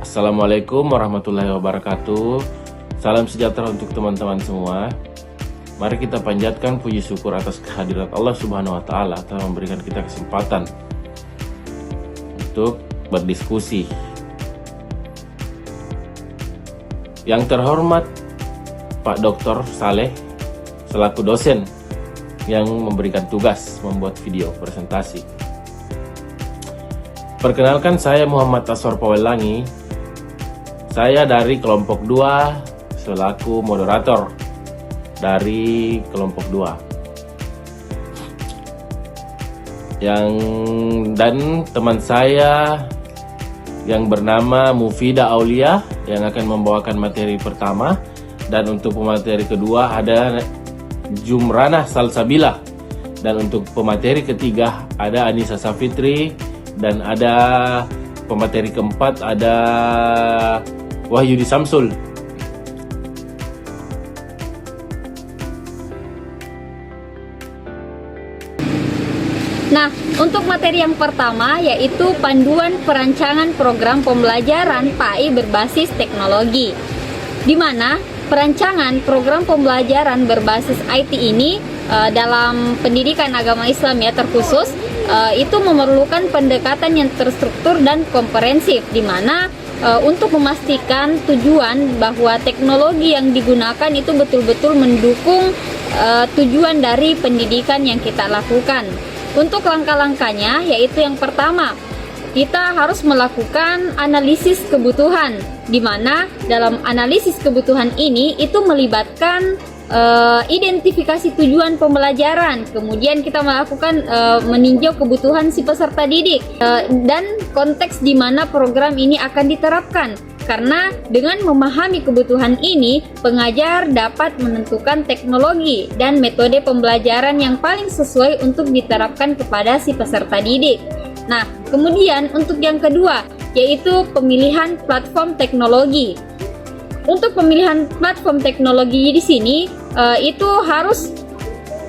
Assalamualaikum warahmatullahi wabarakatuh. Salam sejahtera untuk teman-teman semua. Mari kita panjatkan puji syukur atas kehadirat Allah Subhanahu wa Ta'ala telah memberikan kita kesempatan untuk berdiskusi. Yang terhormat Pak Dr. Saleh selaku dosen yang memberikan tugas membuat video presentasi. Perkenalkan, saya Muhammad Aswar Pawelangi. Saya dari kelompok 2 selaku moderator dari kelompok 2. Dan teman saya yang bernama Mufidah Aulia yang akan membawakan materi pertama, dan untuk pemateri kedua ada Jumranah Salsabila, dan untuk pemateri ketiga ada Anissa Safitri, dan ada pemateri keempat ada Wahyudi Samsul. Nah, untuk materi yang pertama yaitu panduan perancangan program pembelajaran PAI berbasis teknologi, di mana perancangan program pembelajaran berbasis IT ini dalam pendidikan agama Islam ya terkhusus itu memerlukan pendekatan yang terstruktur dan komprehensif, di mana untuk memastikan tujuan bahwa teknologi yang digunakan itu betul-betul mendukung tujuan dari pendidikan yang kita lakukan. Untuk langkah-langkahnya yaitu yang pertama, kita harus melakukan analisis kebutuhan, di mana dalam analisis kebutuhan ini itu melibatkan identifikasi tujuan pembelajaran, kemudian kita melakukan meninjau kebutuhan si peserta didik dan konteks di mana program ini akan diterapkan. Karena dengan memahami kebutuhan ini, pengajar dapat menentukan teknologi dan metode pembelajaran yang paling sesuai untuk diterapkan kepada si peserta didik. Nah, kemudian untuk yang kedua, yaitu pemilihan platform teknologi. Untuk pemilihan platform teknologi di sini itu harus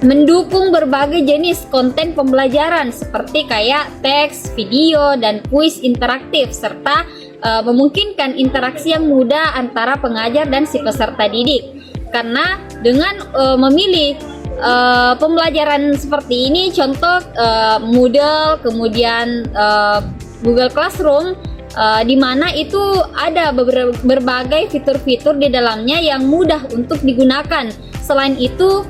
mendukung berbagai jenis konten pembelajaran seperti kayak teks, video, dan kuis interaktif, serta memungkinkan interaksi yang mudah antara pengajar dan si peserta didik. Karena dengan memilih pembelajaran seperti ini, contoh Moodle, kemudian Google Classroom, di mana itu ada berbagai fitur-fitur di dalamnya yang mudah untuk digunakan. Selain itu,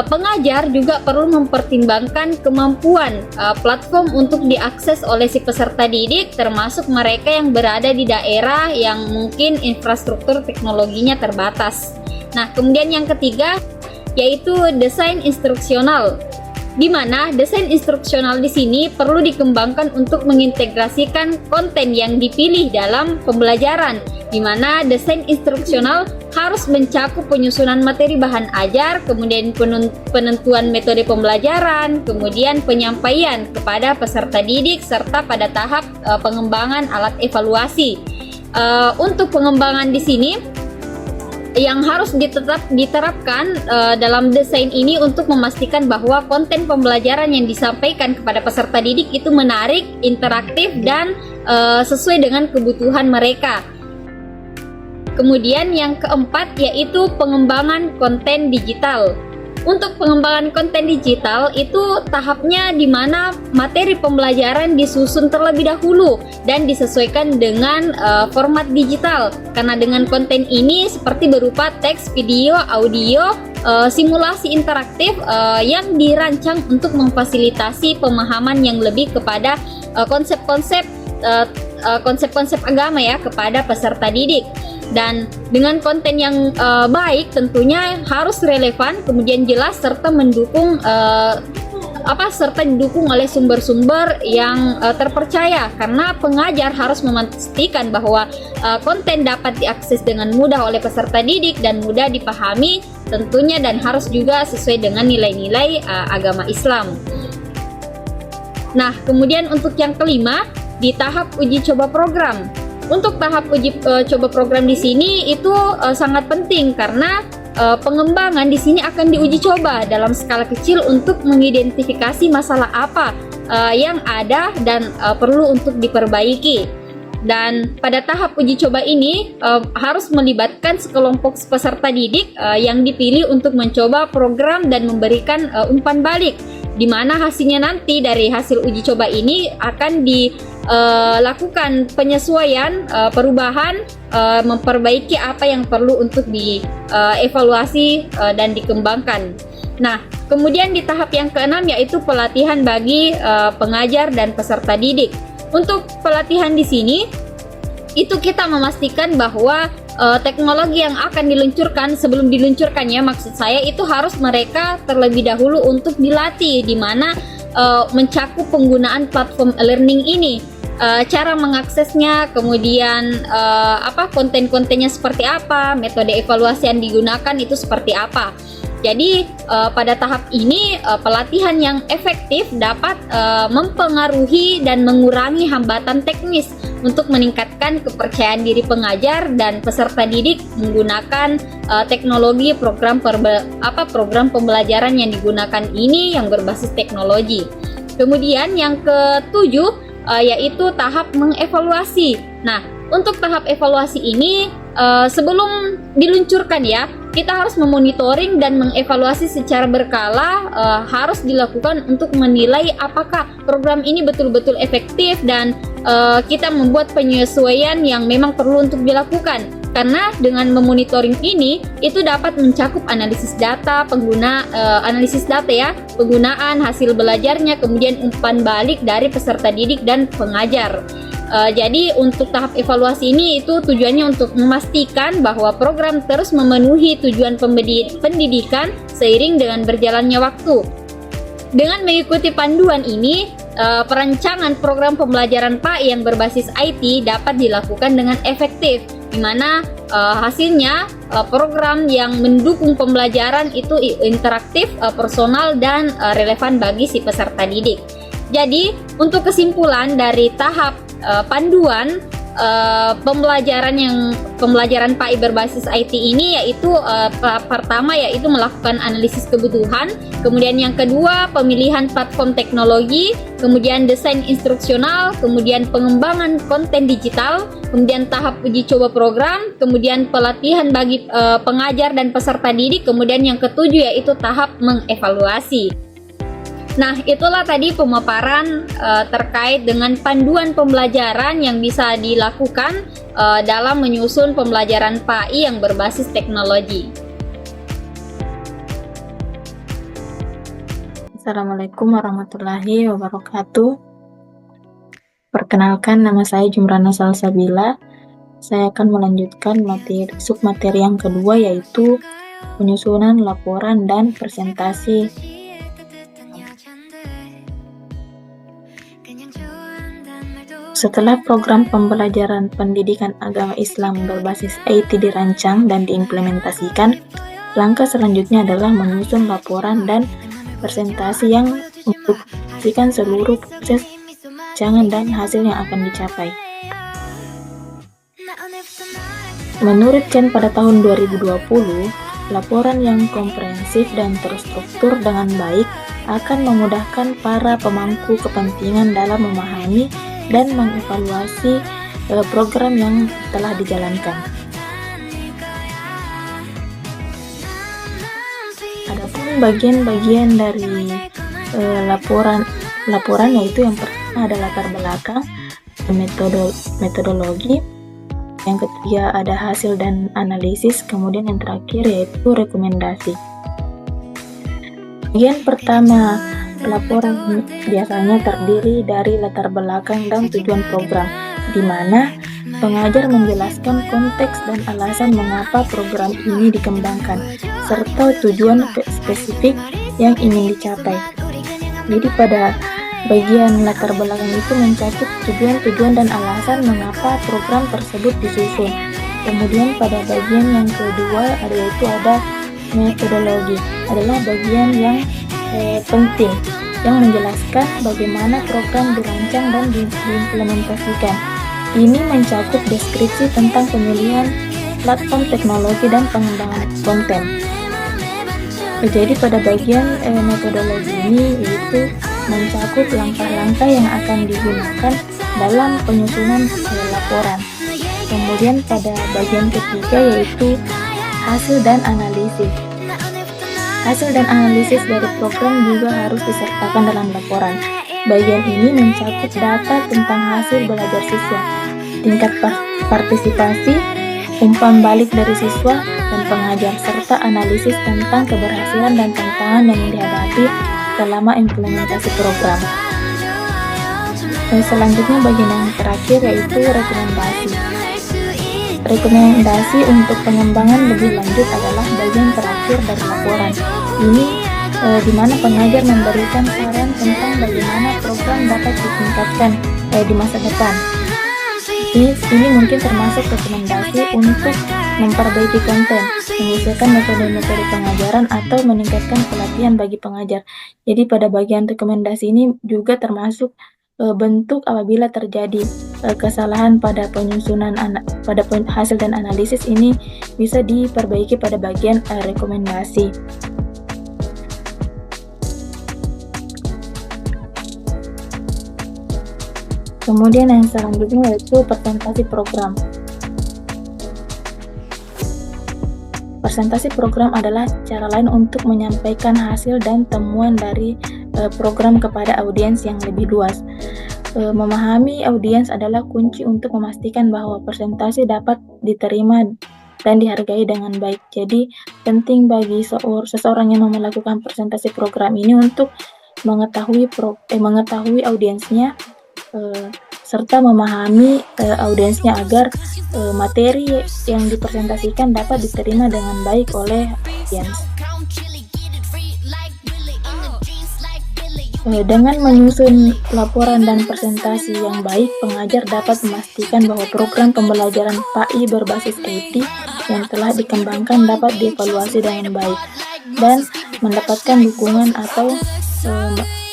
pengajar juga perlu mempertimbangkan kemampuan platform untuk diakses oleh si peserta didik, termasuk mereka yang berada di daerah yang mungkin infrastruktur teknologinya terbatas. Nah, kemudian yang ketiga yaitu desain instruksional, di mana desain instruksional di sini perlu dikembangkan untuk mengintegrasikan konten yang dipilih dalam pembelajaran, di mana desain instruksional harus mencakup penyusunan materi bahan ajar, kemudian penentuan metode pembelajaran, kemudian penyampaian kepada peserta didik, serta pada tahap pengembangan alat evaluasi. Untuk pengembangan di sini yang harus diterapkan dalam desain ini untuk memastikan bahwa konten pembelajaran yang disampaikan kepada peserta didik itu menarik, interaktif, dan sesuai dengan kebutuhan mereka. Kemudian yang keempat yaitu pengembangan konten digital. Untuk pengembangan konten digital itu tahapnya di mana materi pembelajaran disusun terlebih dahulu dan disesuaikan dengan format digital. Karena dengan konten ini seperti berupa teks, video, audio, simulasi interaktif yang dirancang untuk memfasilitasi pemahaman yang lebih kepada konsep-konsep agama ya kepada peserta didik. Dan dengan konten yang baik tentunya harus relevan, kemudian jelas, serta mendukung serta didukung oleh sumber-sumber yang terpercaya, karena pengajar harus memastikan bahwa konten dapat diakses dengan mudah oleh peserta didik dan mudah dipahami tentunya, dan harus juga sesuai dengan nilai-nilai agama Islam. Nah, kemudian untuk yang kelima di tahap uji coba program. Untuk tahap uji coba program di sini itu sangat penting karena pengembangan di sini akan diuji coba dalam skala kecil untuk mengidentifikasi masalah apa yang ada dan perlu untuk diperbaiki. Dan pada tahap uji coba ini harus melibatkan sekelompok peserta didik yang dipilih untuk mencoba program dan memberikan umpan balik, di mana hasilnya nanti dari hasil uji coba ini akan dilakukan penyesuaian, perubahan, memperbaiki apa yang perlu untuk dievaluasi dan dikembangkan. Nah, kemudian di tahap yang keenam yaitu pelatihan bagi pengajar dan peserta didik. Untuk pelatihan di sini itu kita memastikan bahwa teknologi yang akan diluncurkan, sebelum diluncurkannya maksud saya, itu harus mereka terlebih dahulu untuk dilatih, di mana mencakup penggunaan platform e-learning ini, cara mengaksesnya, kemudian konten-kontennya seperti apa, metode evaluasi yang digunakan itu seperti apa. Jadi pada tahap ini pelatihan yang efektif dapat mempengaruhi dan mengurangi hambatan teknis untuk meningkatkan kepercayaan diri pengajar dan peserta didik menggunakan teknologi program pembelajaran yang digunakan ini yang berbasis teknologi. Kemudian yang ketujuh yaitu tahap mengevaluasi. Nah, untuk tahap evaluasi ini sebelum diluncurkan ya, kita harus memonitoring dan mengevaluasi secara berkala, harus dilakukan untuk menilai apakah program ini betul-betul efektif dan kita membuat penyesuaian yang memang perlu untuk dilakukan. Karena dengan memonitoring ini itu dapat mencakup analisis data penggunaan hasil belajarnya, kemudian umpan balik dari peserta didik dan pengajar. Jadi untuk tahap evaluasi ini itu tujuannya untuk memastikan bahwa program terus memenuhi tujuan pendidikan seiring dengan berjalannya waktu. Dengan mengikuti panduan ini, perancangan program pembelajaran PAI yang berbasis IT dapat dilakukan dengan efektif, di mana hasilnya program yang mendukung pembelajaran itu interaktif, personal, dan relevan bagi si peserta didik. Jadi untuk kesimpulan dari tahap panduan pembelajaran PAI berbasis IT ini yaitu pertama yaitu melakukan analisis kebutuhan, kemudian yang kedua pemilihan platform teknologi, kemudian desain instruksional, kemudian pengembangan konten digital, kemudian tahap uji coba program, kemudian pelatihan bagi pengajar dan peserta didik, kemudian yang ketujuh yaitu tahap mengevaluasi. Nah, itulah tadi pemaparan terkait dengan panduan pembelajaran yang bisa dilakukan dalam menyusun pembelajaran PAI yang berbasis teknologi. Assalamualaikum warahmatullahi wabarakatuh. Perkenalkan, nama saya Jumrana Salsabila. Saya akan melanjutkan submateri yang kedua yaitu penyusunan laporan dan presentasi. Setelah program pembelajaran pendidikan agama Islam berbasis IT dirancang dan diimplementasikan, langkah selanjutnya adalah menyusun laporan dan presentasi yang mendokumentasikan seluruh proses perancangan dan hasil yang akan dicapai. Menurut Chen pada tahun 2020, laporan yang komprehensif dan terstruktur dengan baik akan memudahkan para pemangku kepentingan dalam memahami dan mengevaluasi program yang telah dijalankan. Adapun bagian-bagian dari laporan yaitu yang pertama ada latar belakang, metodologi, yang ketiga ada hasil dan analisis, kemudian yang terakhir yaitu rekomendasi. Bagian pertama, laporan biasanya terdiri dari latar belakang dan tujuan program, di mana pengajar menjelaskan konteks dan alasan mengapa program ini dikembangkan, serta tujuan spesifik yang ingin dicapai. Jadi pada bagian latar belakang itu mencakup tujuan dan alasan mengapa program tersebut disusun. Kemudian pada bagian yang kedua yaitu ada metodologi, adalah bagian yang penting yang menjelaskan bagaimana program dirancang dan diimplementasikan. Ini mencakup deskripsi tentang pemilihan platform teknologi dan pengembangan konten. Jadi pada bagian metodologi ini itu mencakup langkah-langkah yang akan digunakan dalam penyusunan laporan. Kemudian pada bagian ketiga yaitu hasil dan analisis. Hasil dan analisis dari program juga harus disertakan dalam laporan. Bagian ini mencakup data tentang hasil belajar siswa, tingkat partisipasi, umpan balik dari siswa dan pengajar, serta analisis tentang keberhasilan dan tantangan yang dihadapi selama implementasi program. Dan selanjutnya bagian yang terakhir yaitu rekomendasi. Rekomendasi untuk pengembangan lebih lanjut adalah bagian terakhir dari laporan. Ini di mana pengajar memberikan saran tentang bagaimana program dapat ditingkatkan di masa depan. Ini mungkin termasuk rekomendasi untuk memperbaiki konten, menyesuaikan metode-metode pengajaran, atau meningkatkan pelatihan bagi pengajar. Jadi pada bagian rekomendasi ini juga termasuk bentuk apabila terjadi kesalahan pada penyusunan pada hasil dan analisis, ini bisa diperbaiki pada bagian rekomendasi. Kemudian yang selanjutnya yaitu presentasi program. Presentasi program adalah cara lain untuk menyampaikan hasil dan temuan dari program kepada audiens yang lebih luas. Memahami audiens adalah kunci untuk memastikan bahwa presentasi dapat diterima dan dihargai dengan baik. Jadi penting bagi seseorang yang mau melakukan presentasi program ini untuk mengetahui audiensnya, serta memahami audiensnya agar materi yang dipresentasikan dapat diterima dengan baik oleh audiens. Dengan menyusun laporan dan presentasi yang baik, pengajar dapat memastikan bahwa program pembelajaran PAI berbasis IT yang telah dikembangkan dapat dievaluasi dengan baik dan mendapatkan dukungan atau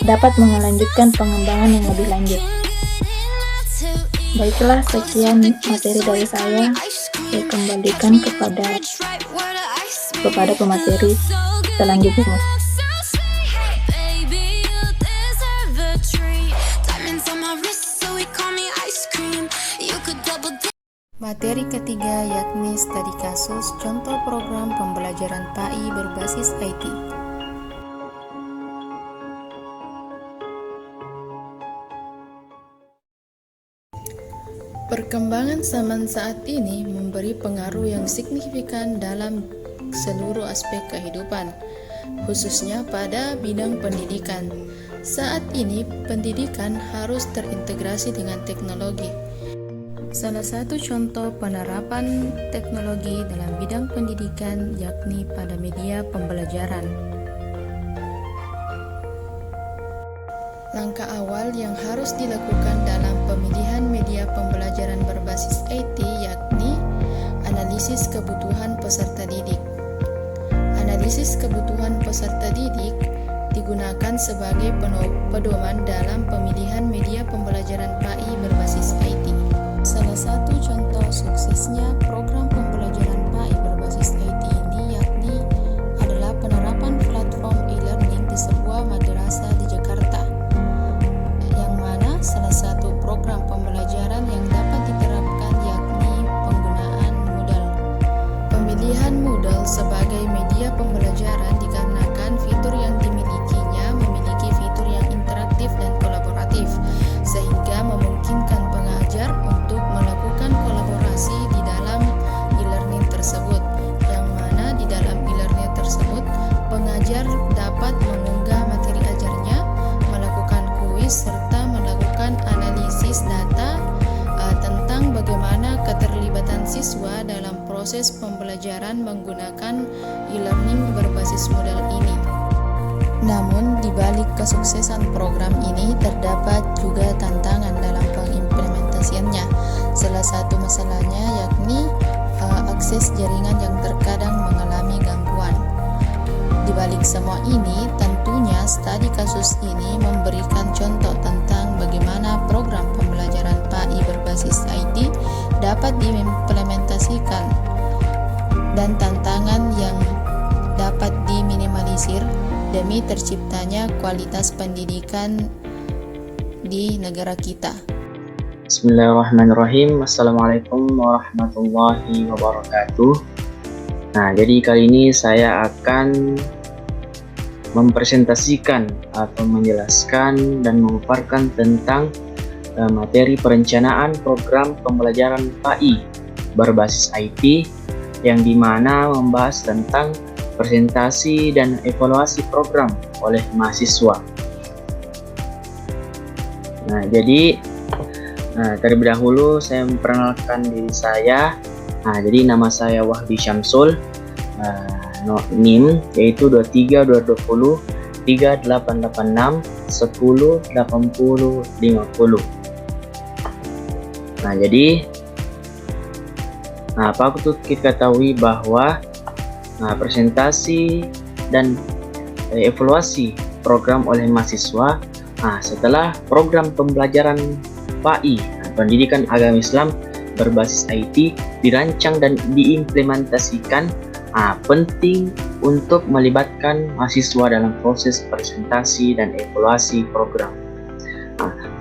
dapat melanjutkan pengembangan yang lebih lanjut. Baiklah, sekian materi dari saya kembalikan kepada pemateri selanjutnya. Materi ketiga yakni studi kasus contoh program pembelajaran PAI berbasis IT. Perkembangan zaman saat ini memberi pengaruh yang signifikan dalam seluruh aspek kehidupan, khususnya pada bidang pendidikan. Saat ini, pendidikan harus terintegrasi dengan teknologi. Salah satu contoh penerapan teknologi dalam bidang pendidikan yakni pada media pembelajaran. Langkah awal yang harus dilakukan dalam pemilihan media pembelajaran berbasis IT yakni analisis kebutuhan peserta didik. Analisis kebutuhan peserta didik digunakan sebagai pedoman dalam pemilihan media pembelajaran PAI berbasis IT. Salah satu contoh suksesnya program pembelajaran PAI berbasis IT ini yakni adalah penerapan platform e-learning di sebuah madrasah di Jakarta, yang mana salah satu program pembelajaran yang dapat diterapkan yakni penggunaan Moodle. Pemilihan Moodle sebagai media pembelajaran dikarenakan fitur yang dimilikinya memiliki fitur yang interaktif dan kolaboratif, sehingga memungkinkan pengajar untuk melakukan kolaborasi di dalam e-learning tersebut, yang mana di dalam e-learning tersebut pengajar dapat mengunggah materi ajarnya, melakukan kuis, serta melakukan analisis data tentang bagaimana keterlibatan siswa dalam proses pembelajaran menggunakan e-learning berbasis Moodle ini. Namun, di balik kesuksesan program ini terdapat juga tantangan dalam pengimplementasiannya. Salah satu masalahnya yakni akses jaringan yang terkadang mengalami gangguan. Di balik semua ini, tentunya studi kasus ini memberikan contoh tentang bagaimana program pembelajaran PAI berbasis IT dapat diimplementasikan dan tantangan yang dapat diminimalisir demi terciptanya kualitas pendidikan di negara kita. Bismillahirrahmanirrahim. Assalamualaikum warahmatullahi wabarakatuh. Nah, jadi kali ini saya akan mempresentasikan atau menjelaskan dan memaparkan tentang materi perencanaan program pembelajaran PAI berbasis IT, yang dimana membahas tentang presentasi dan evaluasi program oleh mahasiswa. Nah, jadi terlebih dahulu saya memperkenalkan diri saya. Nah, jadi nama saya Wahdi Syamsul, NIM yaitu 23220 3886 10 80 50. Nah, jadi patut kita ketahui bahwa presentasi dan evaluasi program oleh mahasiswa setelah program pembelajaran PAI, Pendidikan Agama Islam berbasis IT, dirancang dan diimplementasikan, penting untuk melibatkan mahasiswa dalam proses presentasi dan evaluasi program.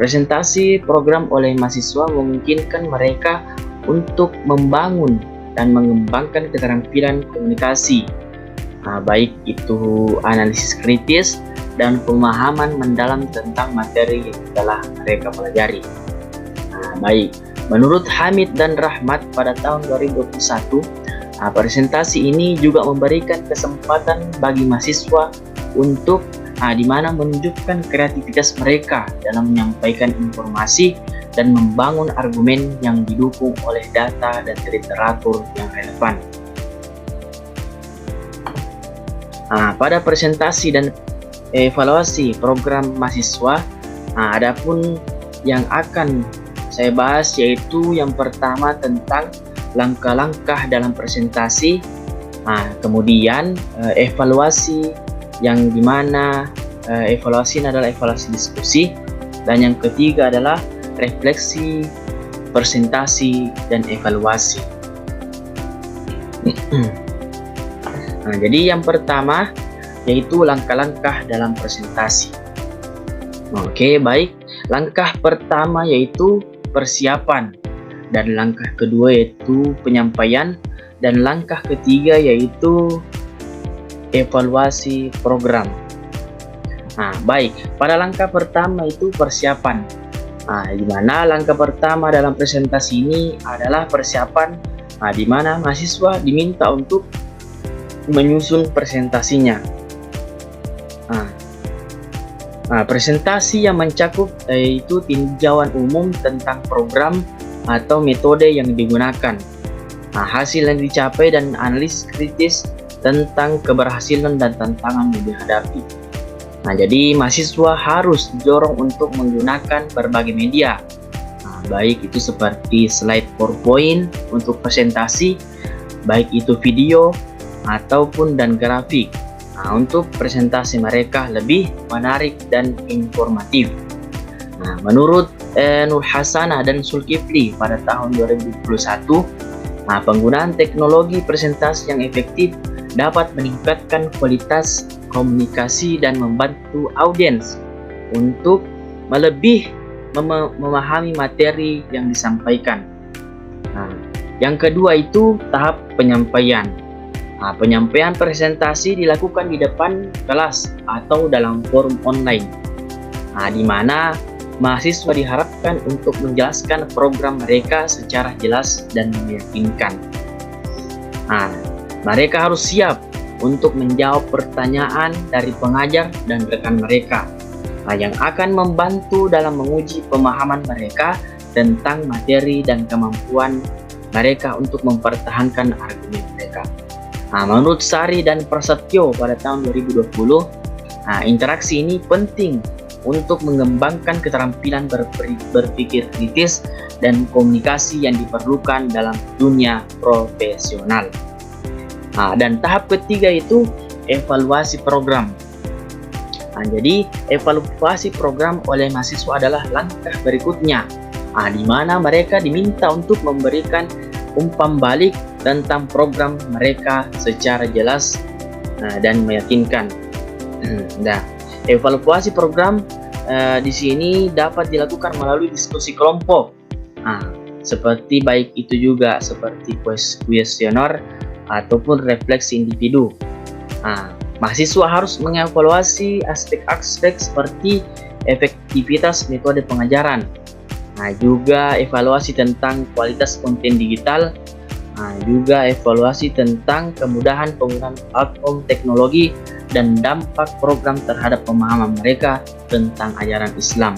Presentasi program oleh mahasiswa memungkinkan mereka untuk membangun dan mengembangkan keterampilan komunikasi, baik itu analisis kritis dan pemahaman mendalam tentang materi yang telah mereka pelajari. Baik, menurut Hamid dan Rahmat pada tahun 2021, presentasi ini juga memberikan kesempatan bagi mahasiswa untuk di mana menunjukkan kreativitas mereka dalam menyampaikan informasi dan membangun argumen yang didukung oleh data dan literatur yang relevan. Pada presentasi dan evaluasi program mahasiswa, adapun yang akan saya bahas yaitu yang pertama tentang langkah-langkah dalam presentasi, kemudian evaluasi, yang dimana evaluasi ini adalah evaluasi diskusi, dan yang ketiga adalah refleksi, presentasi, dan evaluasi. Jadi yang pertama yaitu langkah-langkah dalam presentasi. Oke, baik. Langkah pertama yaitu persiapan, dan langkah kedua yaitu penyampaian, dan langkah ketiga yaitu evaluasi program. Baik, pada langkah pertama itu persiapan. Di mana langkah pertama dalam presentasi ini adalah persiapan, di mana mahasiswa diminta untuk menyusun presentasinya. Presentasi yang mencakup yaitu tinjauan umum tentang program atau metode yang digunakan, hasil yang dicapai, dan analisis kritis tentang keberhasilan dan tantangan yang dihadapi. Jadi mahasiswa harus didorong untuk menggunakan berbagai media, baik itu seperti slide PowerPoint untuk presentasi, baik itu video ataupun dan grafik, untuk presentasi mereka lebih menarik dan informatif. Menurut Nur Hasanah dan Zulkifli pada tahun 2021, penggunaan teknologi presentasi yang efektif dapat meningkatkan kualitas komunikasi dan membantu audiens untuk lebih memahami materi yang disampaikan. Yang kedua itu tahap penyampaian. Penyampaian presentasi dilakukan di depan kelas atau dalam forum online, di mana mahasiswa diharapkan untuk menjelaskan program mereka secara jelas dan meyakinkan. Mereka harus siap untuk menjawab pertanyaan dari pengajar dan rekan mereka, yang akan membantu dalam menguji pemahaman mereka tentang materi dan kemampuan mereka untuk mempertahankan argumen mereka. Menurut Sari dan Prasetyo pada tahun 2020, interaksi ini penting untuk mengembangkan keterampilan berpikir kritis dan komunikasi yang diperlukan dalam dunia profesional. Dan tahap ketiga itu evaluasi program. Jadi evaluasi program oleh mahasiswa adalah langkah berikutnya, di mana mereka diminta untuk memberikan umpan balik tentang program mereka secara jelas dan meyakinkan. Evaluasi program di sini dapat dilakukan melalui diskusi kelompok Seperti baik itu juga seperti kuesioner ataupun refleksi individu. Mahasiswa harus mengevaluasi aspek-aspek seperti efektivitas metode pengajaran, juga evaluasi tentang kualitas konten digital, juga evaluasi tentang kemudahan penggunaan platform teknologi dan dampak program terhadap pemahaman mereka tentang ajaran Islam.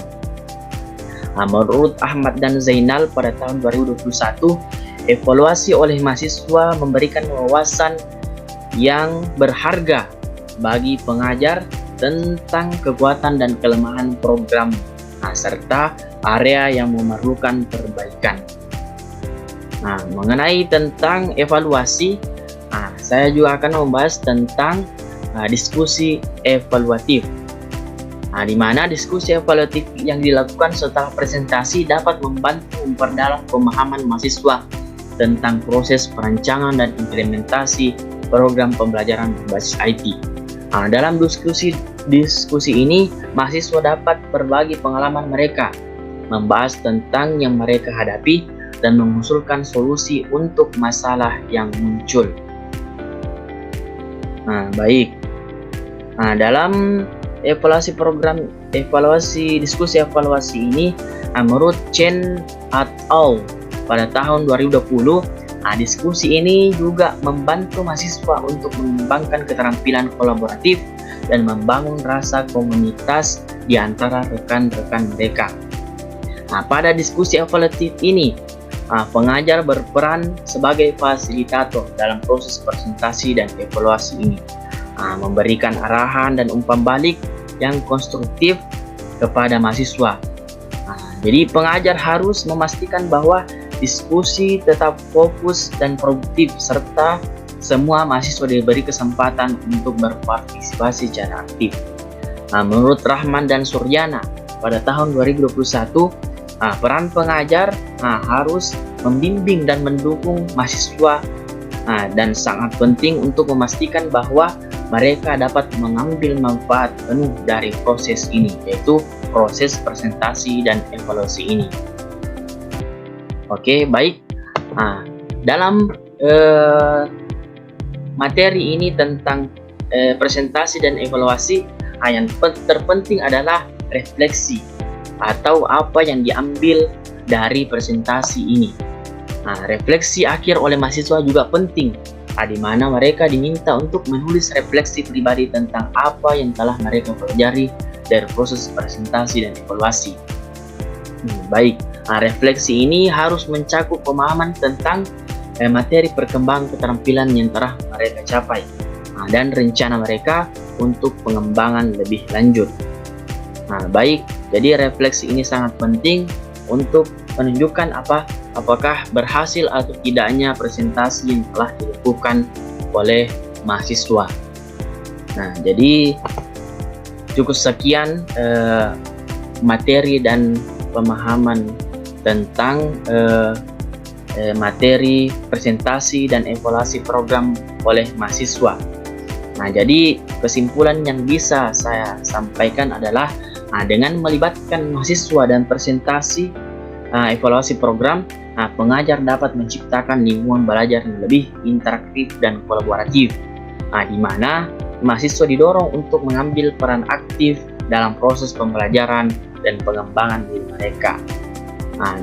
Menurut Ahmad dan Zainal pada tahun 2021, evaluasi oleh mahasiswa memberikan wawasan yang berharga bagi pengajar tentang kekuatan dan kelemahan program, serta area yang memerlukan perbaikan. Mengenai tentang evaluasi, saya juga akan membahas tentang diskusi evaluatif. Di mana diskusi evaluatif yang dilakukan setelah presentasi dapat membantu memperdalam pemahaman mahasiswa tentang proses perancangan dan implementasi program pembelajaran berbasis IT. Dalam diskusi ini, mahasiswa dapat berbagi pengalaman mereka, membahas tentang yang mereka hadapi, dan mengusulkan solusi untuk masalah yang muncul. Baik. Dalam diskusi evaluasi ini, menurut Chen et al. Pada tahun 2020, diskusi ini juga membantu mahasiswa untuk mengembangkan keterampilan kolaboratif dan membangun rasa komunitas di antara rekan-rekan mereka. Pada diskusi evaluatif ini, pengajar berperan sebagai fasilitator dalam proses presentasi dan evaluasi ini, memberikan arahan dan umpan balik yang konstruktif kepada mahasiswa. Jadi pengajar harus memastikan bahwa diskusi tetap fokus dan produktif serta semua mahasiswa diberi kesempatan untuk berpartisipasi secara aktif. Menurut Rahman dan Suryana pada tahun 2021, peran pengajar harus membimbing dan mendukung mahasiswa dan sangat penting untuk memastikan bahwa mereka dapat mengambil manfaat penuh dari proses ini, yaitu proses presentasi dan evaluasi ini. Oke, baik. Dalam materi ini tentang presentasi dan evaluasi, yang terpenting adalah refleksi atau apa yang diambil dari presentasi ini. Refleksi akhir oleh mahasiswa juga penting, di mana mereka diminta untuk menulis refleksi pribadi tentang apa yang telah mereka pelajari dari proses presentasi dan evaluasi. Baik, refleksi ini harus mencakup pemahaman tentang materi perkembangan keterampilan yang telah mereka capai dan rencana mereka untuk pengembangan lebih lanjut. Baik, jadi refleksi ini sangat penting untuk menunjukkan apakah berhasil atau tidaknya presentasi yang telah dilakukan oleh mahasiswa. Jadi cukup sekian materi dan pemahaman tentang materi presentasi dan evaluasi program oleh mahasiswa. Jadi kesimpulan yang bisa saya sampaikan adalah dengan melibatkan mahasiswa dan presentasi evaluasi program, pengajar dapat menciptakan lingkungan belajar yang lebih interaktif dan kolaboratif, di mana mahasiswa didorong untuk mengambil peran aktif dalam proses pembelajaran dan pengembangan diri mereka.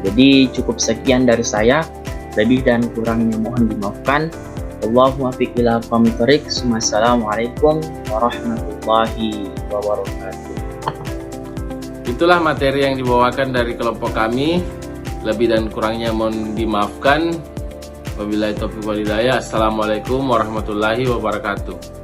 Jadi cukup sekian dari saya, lebih dan kurangnya mohon dimaafkan. Allahumma fiq ila aqwamit thoriq. Assalamualaikum warahmatullahi wabarakatuh. Itulah materi yang dibawakan dari kelompok kami. Lebih dan kurangnya mohon dimaafkan. Wabillahi taufiq wal hidayah. Assalamualaikum warahmatullahi wabarakatuh.